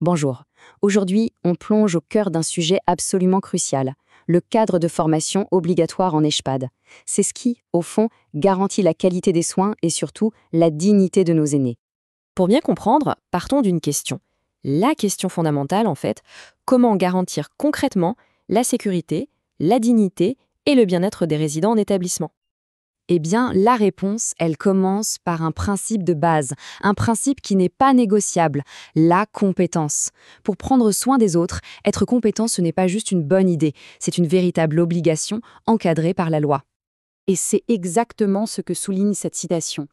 Bonjour. Aujourd'hui, on plonge au cœur d'un sujet absolument crucial, le cadre de formation obligatoire en EHPAD. C'est ce qui, au fond, garantit la qualité des soins et surtout la dignité de nos aînés. Pour bien comprendre, partons d'une question. La question fondamentale, en fait, comment garantir concrètement la sécurité, la dignité et le bien-être des résidents en établissement? Eh bien, la réponse, elle commence par un principe de base, un principe qui n'est pas négociable, la compétence. Pour prendre soin des autres, être compétent, ce n'est pas juste une bonne idée, c'est une véritable obligation encadrée par la loi. Et c'est exactement ce que souligne cette citation.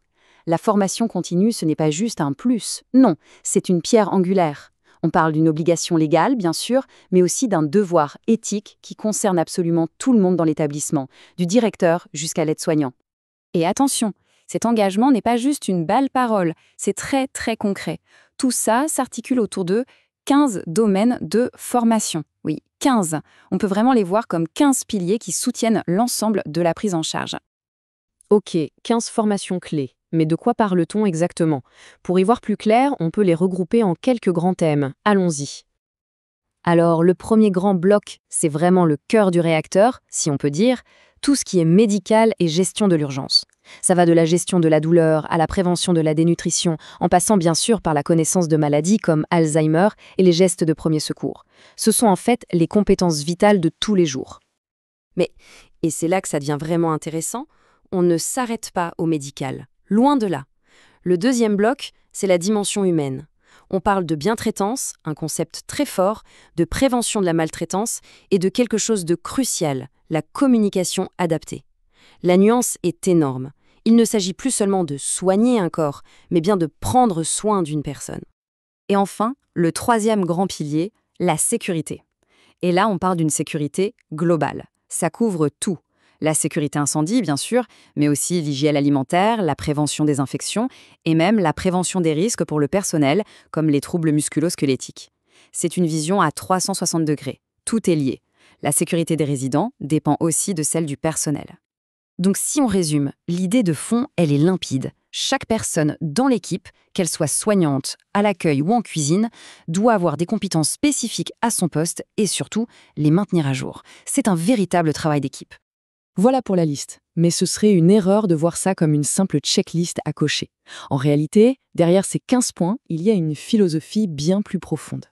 La formation continue, ce n'est pas juste un plus, non, c'est une pierre angulaire. On parle d'une obligation légale, bien sûr, mais aussi d'un devoir éthique qui concerne absolument tout le monde dans l'établissement, du directeur jusqu'à l'aide-soignant. Et attention, cet engagement n'est pas juste une belle parole, c'est très très concret. Tout ça s'articule autour de 15 domaines de formation. Oui, 15. On peut vraiment les voir comme 15 piliers qui soutiennent l'ensemble de la prise en charge. Ok, 15 formations clés. Mais de quoi parle-t-on exactement? Pour y voir plus clair, on peut les regrouper en quelques grands thèmes. Allons-y. Alors, le premier grand bloc, c'est vraiment le cœur du réacteur, si on peut dire, tout ce qui est médical et gestion de l'urgence. Ça va de la gestion de la douleur à la prévention de la dénutrition, en passant bien sûr par la connaissance de maladies comme Alzheimer et les gestes de premier secours. Ce sont en fait les compétences vitales de tous les jours. Et c'est là que ça devient vraiment intéressant, on ne s'arrête pas au médical. Loin de là. Le deuxième bloc, c'est la dimension humaine. On parle de bientraitance, un concept très fort, de prévention de la maltraitance et de quelque chose de crucial, la communication adaptée. La nuance est énorme. Il ne s'agit plus seulement de soigner un corps, mais bien de prendre soin d'une personne. Et enfin, le troisième grand pilier, la sécurité. Et là, on parle d'une sécurité globale. Ça couvre tout. La sécurité incendie, bien sûr, mais aussi l'hygiène alimentaire, la prévention des infections et même la prévention des risques pour le personnel, comme les troubles musculo-squelettiques. C'est une vision à 360 degrés. Tout est lié. La sécurité des résidents dépend aussi de celle du personnel. Donc si on résume, l'idée de fond, elle est limpide. Chaque personne dans l'équipe, qu'elle soit soignante, à l'accueil ou en cuisine, doit avoir des compétences spécifiques à son poste et surtout les maintenir à jour. C'est un véritable travail d'équipe. Voilà pour la liste. Mais ce serait une erreur de voir ça comme une simple checklist à cocher. En réalité, derrière ces 15 points, il y a une philosophie bien plus profonde.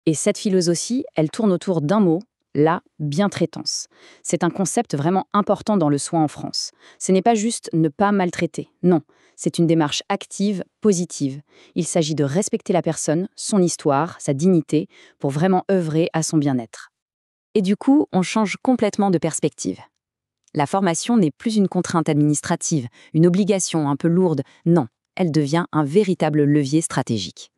Et cette philosophie, elle tourne autour d'un mot, la bientraitance. C'est un concept vraiment important dans le soin en France. Ce n'est pas juste ne pas maltraiter, non. C'est une démarche active, positive. Il s'agit de respecter la personne, son histoire, sa dignité, pour vraiment œuvrer à son bien-être. Et du coup, on change complètement de perspective. La formation n'est plus une contrainte administrative, une obligation un peu lourde, non, elle devient un véritable levier stratégique.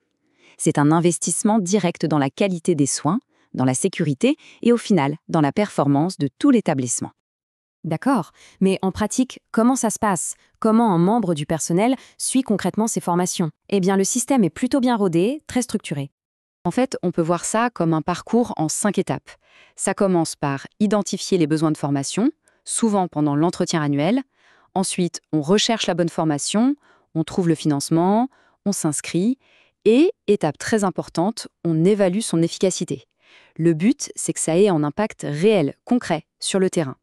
C'est un investissement direct dans la qualité des soins, dans la sécurité et au final, dans la performance de tout l'établissement. D'accord, mais en pratique, comment ça se passe? Comment un membre du personnel suit concrètement ces formations? Eh bien, le système est plutôt bien rodé, très structuré. En fait, on peut voir ça comme un parcours en 5 étapes. Ça commence par identifier les besoins de formation, souvent pendant l'entretien annuel. Ensuite, on recherche la bonne formation, on trouve le financement, on s'inscrit et, étape très importante, on évalue son efficacité. Le but, c'est que ça ait un impact réel, concret, sur le terrain.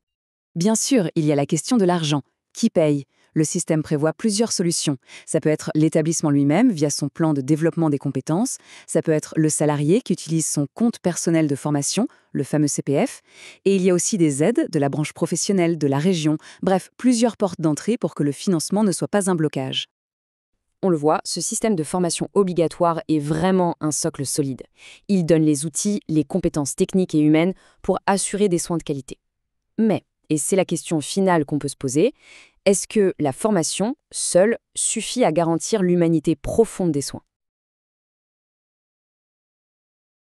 Bien sûr, il y a la question de l'argent. Qui paye? Le système prévoit plusieurs solutions. Ça peut être l'établissement lui-même via son plan de développement des compétences. Ça peut être le salarié qui utilise son compte personnel de formation, le fameux CPF. Et il y a aussi des aides de la branche professionnelle, de la région. Bref, plusieurs portes d'entrée pour que le financement ne soit pas un blocage. On le voit, ce système de formation obligatoire est vraiment un socle solide. Il donne les outils, les compétences techniques et humaines pour assurer des soins de qualité. Mais, et c'est la question finale qu'on peut se poser, est-ce que la formation, seule, suffit à garantir l'humanité profonde des soins?